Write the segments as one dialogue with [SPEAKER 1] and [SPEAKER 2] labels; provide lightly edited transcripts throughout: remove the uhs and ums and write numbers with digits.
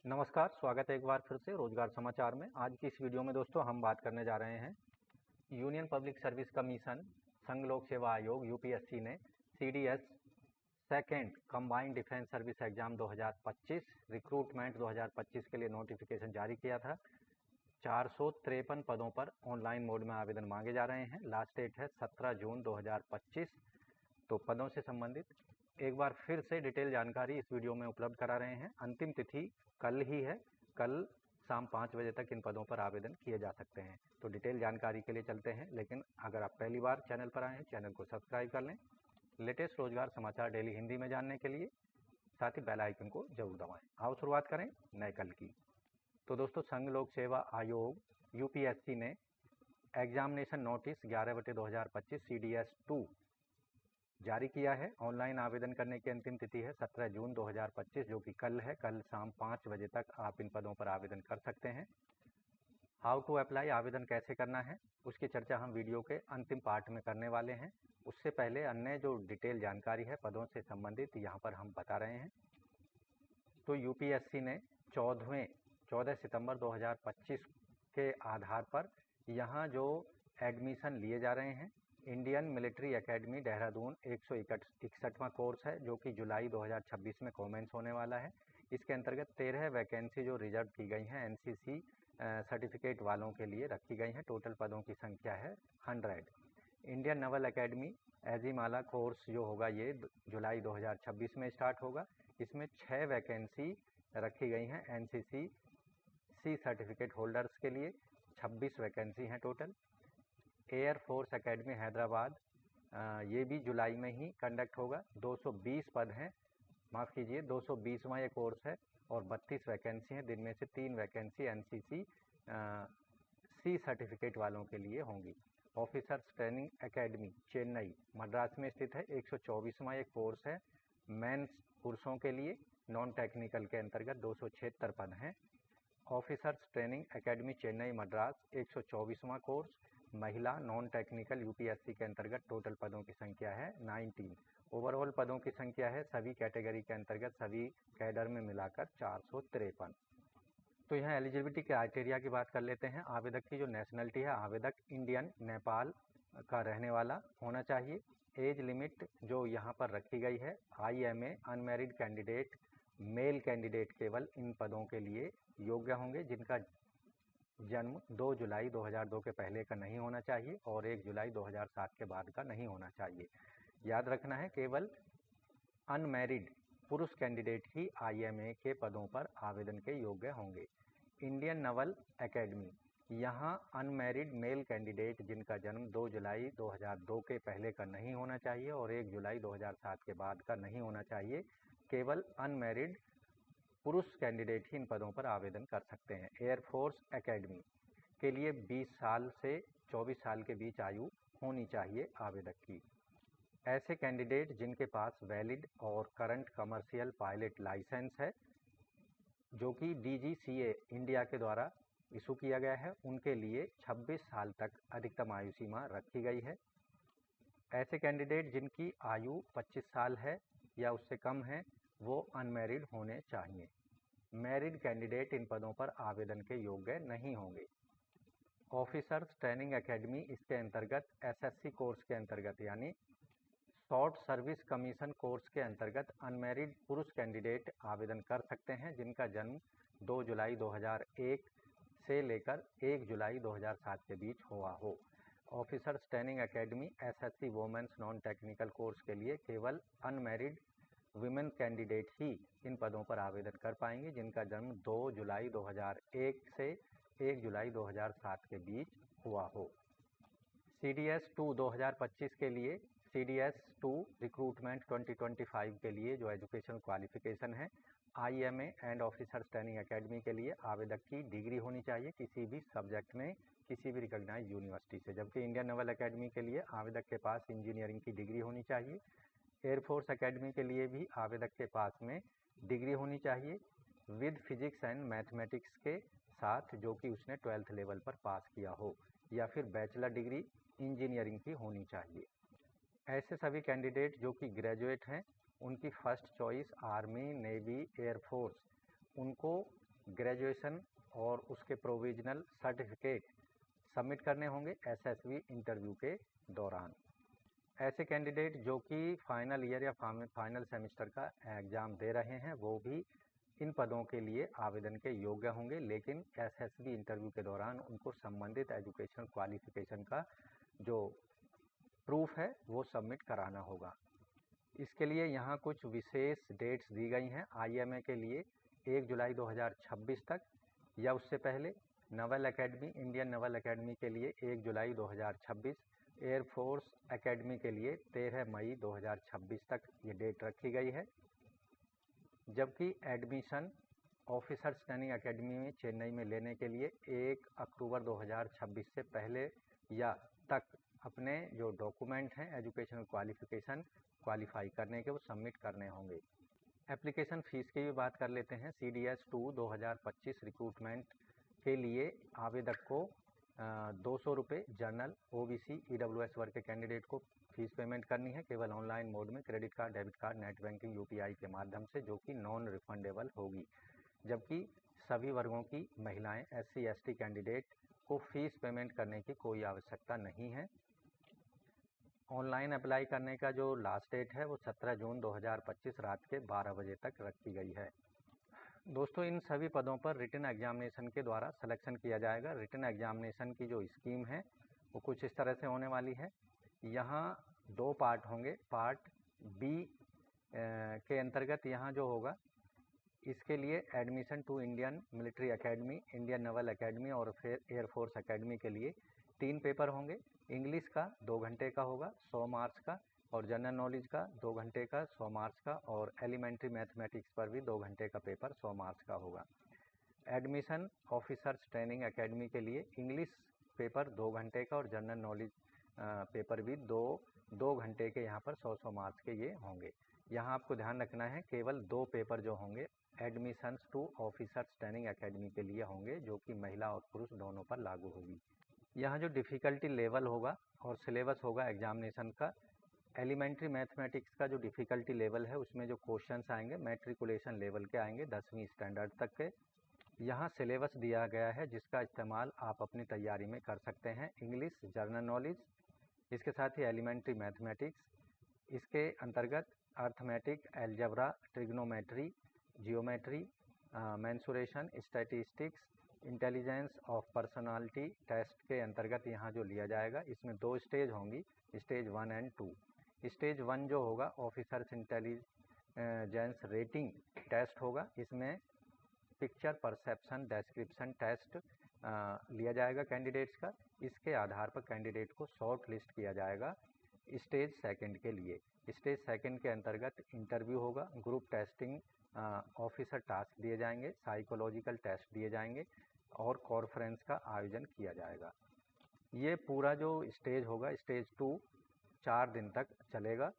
[SPEAKER 1] नमस्कार, स्वागत है एक बार फिर से रोजगार समाचार में। आज की इस वीडियो में दोस्तों हम बात करने जा रहे हैं यूनियन पब्लिक सर्विस कमीशन संघ लोक सेवा आयोग यूपीएससी ने CDS second combined defence service exam 2025 recruitment 2025 के लिए नोटिफिकेशन जारी किया था। 453 पदों पर ऑनलाइन मोड में आवेदन मांगे जा रहे हैं। लास्ट डेट है 17 जून 2025। तो पदों से संबंधित एक बार फिर से डिटेल जानकारी इस वीडियो में उपलब्ध करा रहे हैं। अंतिम तिथि कल ही है, कल शाम 5 बजे तक इन पदों पर आवेदन किए जा सकते हैं। तो डिटेल जानकारी के लिए चलते हैं, लेकिन अगर आप पहली बार चैनल पर आए हैं चैनल को सब्सक्राइब कर लें। लेटेस्ट रोजगार समाचार डेली हिंदी में जानने के लिए साथ ही बेल आइकन को जरूर दबाएं। आओ शुरुआत करें नए कल की। तो दोस्तों संघ लोक सेवा आयोग यूपीएससी ने एग्जामिनेशन नोटिस 11/2025 CDS 2 जारी किया है। ऑनलाइन आवेदन करने की अंतिम तिथि है 17 जून 2025, जो कि कल है। कल शाम 5 बजे तक आप इन पदों पर आवेदन कर सकते हैं। हाउ टू अप्लाई, आवेदन कैसे करना है, उसकी चर्चा हम वीडियो के अंतिम पार्ट में करने वाले हैं। उससे पहले अन्य जो डिटेल जानकारी है पदों से संबंधित यहाँ पर हम बता रहे हैं। तो यूपीएससी ने 14 सितंबर 2025 के आधार पर यहाँ जो एडमिशन लिए जा रहे हैं, इंडियन मिलिट्री एकेडमी देहरादून 161वां कोर्स है, जो कि जुलाई 2026 में कॉमेंस होने वाला है। इसके अंतर्गत 13 वैकेंसी जो रिजर्व की गई हैं एनसीसी सर्टिफिकेट वालों के लिए रखी गई हैं। टोटल पदों की संख्या है 100। इंडियन नवल एकेडमी एजीमाला कोर्स जो होगा ये जुलाई 2026 में स्टार्ट होगा। इसमें 6 वैकेंसी रखी गई हैं एनसीसी सर्टिफिकेट होल्डर्स के लिए। 26 वैकेंसी हैं total. Air force academy Hyderabad ये भी जुलाई में ही कंडक्ट होगा। 220 पद हैं, माफ़ कीजिए 220वां ये कोर्स है और 32 वैकेंसी हैं। दिन में से 3 वैकेंसी एनसीसी सी सर्टिफिकेट वालों के लिए होंगी। Officers training academy Chennai Madras में स्थित है। 124वां ये कोर्स है, मेंस पुरुषों के लिए। नॉन टेक्निकल के अंतर्गत 276 पद हैं। Officers training academy Chennai Madras 124वां कोर्स, महिला नॉन टेक्निकल यूपीएससी के अंतर्गत। टोटल पदों की संख्या है 19। ओवरऑल पदों की संख्या है सभी कैटेगरी के अंतर्गत, सभी कैडर में मिलाकर 453। तो यहाँ एलिजिबिलिटी क्राइटेरिया की बात कर लेते हैं। आवेदक की जो नेशनलिटी है, आवेदक इंडियन नेपाल का रहने वाला होना चाहिए। एज लिमिट जो यहाँ पर रखी गई है, IMA unmarried candidate male candidate केवल इन पदों के लिए योग्य होंगे, जिनका जन्म 2 जुलाई 2002 के पहले का नहीं होना चाहिए और 1 जुलाई 2007 के बाद का नहीं होना चाहिए। याद रखना है, केवल अनमैरिड पुरुष कैंडिडेट ही IMA के पदों पर आवेदन के योग्य होंगे। इंडियन नवल एकेडमी, यहाँ अनमैरिड मेल कैंडिडेट जिनका जन्म 2 जुलाई 2002 के पहले का नहीं होना चाहिए और 1 जुलाई 2007 के बाद का नहीं होना चाहिए। केवल अनमैरिड पुरुष कैंडिडेट ही इन पदों पर आवेदन कर सकते हैं। एयरफोर्स एकेडमी के लिए 20 साल से 24 साल के बीच आयु होनी चाहिए आवेदक की। ऐसे कैंडिडेट जिनके पास वैलिड और करंट कमर्शियल पायलट लाइसेंस है, जो कि DGCA इंडिया के द्वारा इशू किया गया है, उनके लिए 26 साल तक अधिकतम आयु सीमा रखी गई है। ऐसे कैंडिडेट जिनकी आयु 25 साल है या उससे कम है, वो अनमैरिड होने चाहिए। मैरिड कैंडिडेट इन पदों पर आवेदन के योग्य नहीं होंगे। ऑफिसर्स ट्रेनिंग एकेडमी, इसके अंतर्गत SSC कोर्स के अंतर्गत यानी शॉर्ट सर्विस कमीशन कोर्स के अंतर्गत अनमैरिड पुरुष कैंडिडेट आवेदन कर सकते हैं, जिनका जन्म 2 जुलाई 2001 से लेकर 1 जुलाई 2007 के बीच हुआ हो। Officers training Academy SSC women's non technical course के लिए केवल अनमैरिड विमेन कैंडिडेट ही इन पदों पर आवेदन कर पाएंगे, जिनका जन्म 2 जुलाई 2001 से 1 जुलाई 2007 के बीच हुआ हो। CDS 2 2025 के लिए, CDS 2 रिक्रूटमेंट 2025 के लिए जो एजुकेशन क्वालिफिकेशन है, IMA and officers training Academy के लिए आवेदक की डिग्री होनी चाहिए किसी भी सब्जेक्ट में, किसी भी रिकॉग्नाइज्ड यूनिवर्सिटी से। जबकि इंडियन नवल एकेडमी के लिए आवेदक के पास इंजीनियरिंग की डिग्री होनी चाहिए। एयरफोर्स एकेडमी के लिए भी आवेदक के पास में डिग्री होनी चाहिए विद फिजिक्स एंड मैथमेटिक्स के साथ, जो कि उसने 12th लेवल पर पास किया हो, या फिर बैचलर डिग्री इंजीनियरिंग की होनी चाहिए। ऐसे सभी कैंडिडेट जो कि ग्रेजुएट हैं, उनकी first choice army, navy, air force, उनको ग्रेजुएशन और उसके प्रोविजनल सर्टिफिकेट सबमिट करने होंगे एसएसबी इंटरव्यू के दौरान। ऐसे कैंडिडेट जो कि फाइनल ईयर या फाइनल सेमेस्टर का एग्ज़ाम दे रहे हैं वो भी इन पदों के लिए आवेदन के योग्य होंगे, लेकिन एसएसबी इंटरव्यू के दौरान उनको संबंधित एजुकेशनल क्वालिफिकेशन का जो प्रूफ है वो सबमिट कराना होगा। इसके लिए यहाँ कुछ विशेष डेट्स दी गई हैं। आईएमए के लिए 1 जुलाई 2026 तक या उससे पहले, Naval academy, Indian Naval academy के लिए 1 जुलाई 2026, एयरफोर्स एकेडमी के लिए 13 मई 2026 तक ये डेट रखी गई है। जबकि एडमिशन ऑफिसर्स ट्रेनिंग एकेडमी में चेन्नई में लेने के लिए 1 अक्टूबर 2026 से पहले या तक अपने जो डॉक्यूमेंट हैं एजुकेशनल क्वालिफिकेशन क्वालिफाई करने के वो सबमिट करने होंगे। एप्लीकेशन फ़ीस की भी बात कर लेते हैं। CDS 2 2025 रिक्रूटमेंट के लिए आवेदक को 200 रुपये जनरल, OBC, EWS वर्ग के कैंडिडेट को फीस पेमेंट करनी है, केवल ऑनलाइन मोड में credit card, debit card, net banking, UPI के माध्यम से, जो कि नॉन रिफंडेबल होगी। जबकि सभी वर्गों की महिलाएं, SC ST कैंडिडेट को फीस पेमेंट करने की कोई आवश्यकता नहीं है। ऑनलाइन अप्लाई करने का जो लास्ट डेट है वो 17 जून 2025 रात के 12 बजे तक रखी गई है। दोस्तों, इन सभी पदों पर रिटन एग्जामिनेशन के द्वारा सिलेक्शन किया जाएगा। रिटन एग्जामिनेशन की जो स्कीम है वो कुछ इस तरह से होने वाली है। यहाँ 2 पार्ट होंगे। पार्ट बी के अंतर्गत यहाँ जो होगा, इसके लिए admission to Indian military Academy, Indian Naval Academy और फिर एयरफोर्स एकेडमी के लिए 3 पेपर होंगे। इंग्लिश का 2 घंटे का होगा 100 मार्क्स का, और जनरल नॉलेज का 2 घंटे का 100 मार्क्स का, और एलिमेंट्री मैथमेटिक्स पर भी 2 घंटे का पेपर 100 मार्क्स का होगा। एडमिशन ऑफिसर्स ट्रेनिंग एकेडमी के लिए इंग्लिश पेपर 2 घंटे का और जनरल नॉलेज पेपर भी 2 घंटे के यहाँ पर 100 मार्क्स के ये होंगे। यहाँ आपको ध्यान रखना है केवल 2 पेपर जो होंगे admissions to Officers training Academy के लिए होंगे, जो कि महिला और पुरुष दोनों पर लागू होगी। यहाँ जो डिफ़िकल्टी लेवल होगा और सिलेबस होगा एग्जामिनेशन का, एलिमेंट्री मैथमेटिक्स का जो डिफ़िकल्टी लेवल है उसमें जो क्वेश्चंस आएंगे मैट्रिकुलेशन लेवल के आएंगे 10वीं स्टैंडर्ड तक के। यहाँ सिलेबस दिया गया है जिसका इस्तेमाल आप अपनी तैयारी में कर सकते हैं। इंग्लिश, जनरल नॉलेज, इसके साथ ही एलिमेंट्री मैथमेटिक्स, इसके अंतर्गत arithmetic, algebra, trigonometry, geometry, mensuration, statistics, intelligence of personality test के अंतर्गत यहाँ जो लिया जाएगा। इसमें 2 स्टेज होंगी, स्टेज 1 एंड 2। स्टेज 1 जो होगा ऑफिसर्स इंटेलिजेंस रेटिंग टेस्ट होगा। इसमें पिक्चर परसेप्शन डिस्क्रिप्शन टेस्ट लिया जाएगा कैंडिडेट्स का। इसके आधार पर कैंडिडेट को शॉर्ट लिस्ट किया जाएगा स्टेज 2 के लिए। स्टेज 2 के अंतर्गत इंटरव्यू होगा, ग्रुप टेस्टिंग, ऑफिसर टास्क दिए जाएंगे, साइकोलॉजिकल टेस्ट दिए जाएंगे और कॉन्फ्रेंस का आयोजन किया जाएगा। ये पूरा जो स्टेज होगा स्टेज 2 4 दिन तक चलेगा।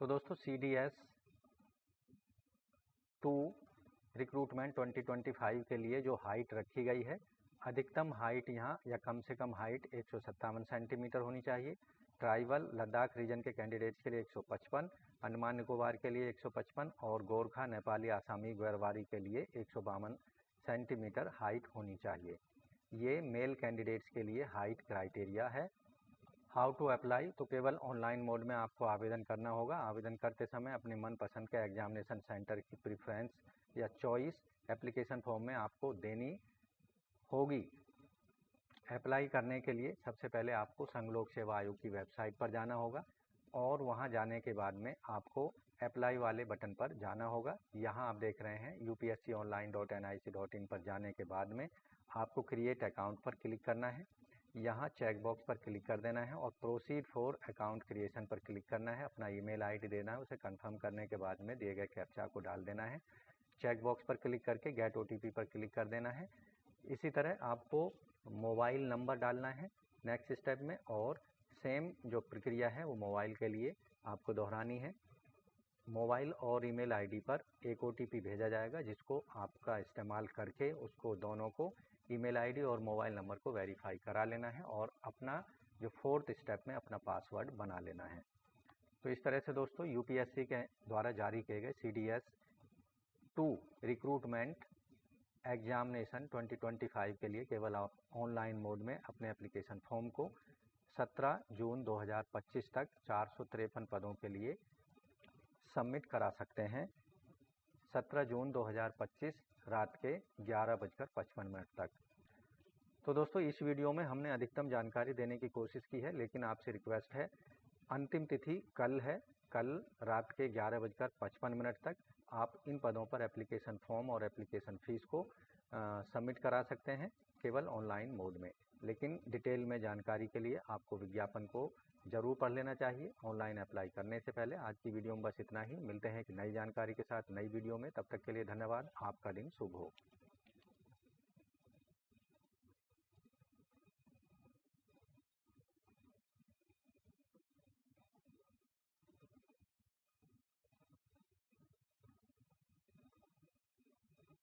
[SPEAKER 1] तो दोस्तों, CDS 2 रिक्रूटमेंट 2025 के लिए जो हाइट रखी गई है, अधिकतम हाइट यहाँ या कम से कम हाइट 157 सेंटीमीटर होनी चाहिए। ट्राइबल लद्दाख रीजन के कैंडिडेट्स के लिए 155, अंडमान निकोबार के लिए 155 और गोरखा, नेपाली, आसामी, गैरवारी के लिए 152 सेंटीमीटर हाइट होनी चाहिए। ये मेल कैंडिडेट्स के लिए हाइट क्राइटेरिया है। हाउ टू अप्लाई, तो केवल ऑनलाइन मोड में आपको आवेदन करना होगा। आवेदन करते समय अपने मनपसंद के एग्जामिनेशन सेंटर की प्रेफरेंस या चॉइस एप्लीकेशन फॉर्म में आपको देनी होगी। अप्लाई करने के लिए सबसे पहले आपको संघ लोक सेवा आयोग की वेबसाइट पर जाना होगा और वहां जाने के बाद में आपको अप्लाई वाले बटन पर जाना होगा। यहां आप देख रहे हैं upsconline.nic.in पर जाने के बाद में आपको क्रिएट अकाउंट पर क्लिक करना है। यहाँ चेक बॉक्स पर क्लिक कर देना है और प्रोसीड फॉर अकाउंट क्रिएशन पर क्लिक करना है। अपना ईमेल आईडी देना है, उसे कंफर्म करने के बाद में दिए गए कैप्चा को डाल देना है। चेक बॉक्स पर क्लिक करके गेट OTP पर क्लिक कर देना है। इसी तरह आपको मोबाइल नंबर डालना है नेक्स्ट स्टेप में, और सेम जो प्रक्रिया है वो मोबाइल के लिए आपको दोहरानी है। मोबाइल और ईमेल आईडी पर एक OTP भेजा जाएगा जिसको आपका इस्तेमाल करके उसको दोनों को ईमेल आईडी और मोबाइल नंबर को वेरीफाई करा लेना है और अपना जो 4th स्टेप में अपना पासवर्ड बना लेना है। तो इस तरह से दोस्तों UPSC के द्वारा जारी किए गए CDS 2 रिक्रूटमेंट एग्जामिनेशन 2025 के लिए केवल आप ऑनलाइन मोड में अपने एप्लीकेशन फॉर्म को 17 जून 2025 तक 453 पदों के लिए सबमिट करा सकते हैं। 17 जून 2025 रात के 11:55 तक। तो दोस्तों इस वीडियो में हमने अधिकतम जानकारी देने की कोशिश की है, लेकिन आपसे रिक्वेस्ट है, अंतिम तिथि कल है। कल रात के 11:55 तक आप इन पदों पर एप्लीकेशन फॉर्म और एप्लीकेशन फ़ीस को सबमिट करा सकते हैं केवल ऑनलाइन मोड में। लेकिन डिटेल में जानकारी के लिए आपको विज्ञापन को ज़रूर पढ़ लेना चाहिए ऑनलाइन अप्लाई करने से पहले। आज की वीडियो में बस इतना ही। मिलते हैं एक नई जानकारी के साथ नई वीडियो में। तब तक के लिए धन्यवाद। आपका दिन शुभ हो।